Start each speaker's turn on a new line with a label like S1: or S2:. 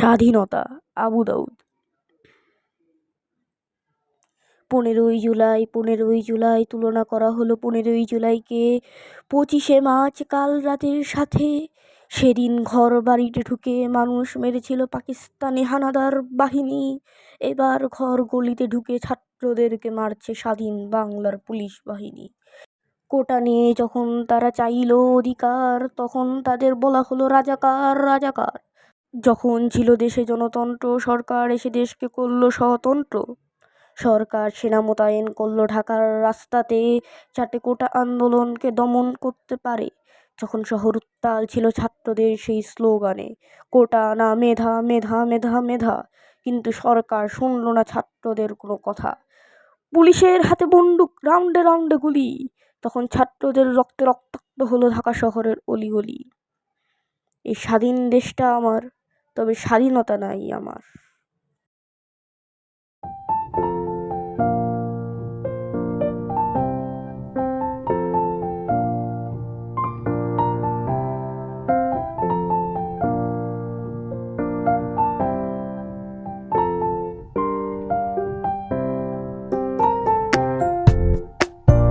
S1: স্বাধীনতা। আবু দাউদ। 15ই জুলাই তুলনা করা হলো 15ই জুলাইকে 25শে মার্চ কাল রাতের সাথে। সেদিন ঘর বাড়িতে ঢুকে মানুষ মেরেছিল পাকিস্তানি হানাদার বাহিনী। এবার ঘর গলিতে ঢুকে ছাত্রদেরকে মারছে স্বাধীন বাংলার পুলিশ বাহিনী। কোটা নিয়ে যখন তারা চাইল অধিকার, তখন তাদের বলা হলো রাজাকার রাজাকার। যখন ছিল দেশে জনতন্ত্র, সরকার এসে দেশকে করলো স্বতন্ত্র। সরকার সেনা মোতায়েন করলো ঢাকার রাস্তাতে, যাতে কোটা আন্দোলনকে দমন করতে পারে। যখন শহর উত্তাল ছিল ছাত্রদের সেই স্লোগানে, কোটা না মেধা মেধা মেধা মেধা। কিন্তু সরকার শুনল না ছাত্রদের কোনো কথা। পুলিশের হাতে বন্দুক, রাউন্ডে রাউন্ডে গুলি। তখন ছাত্রদের রক্তে রক্তাক্ত হলো ঢাকা শহরের অলিগলি। এই স্বাধীন দেশটা আমার, তবে স্বাধীনতা নাই আমার।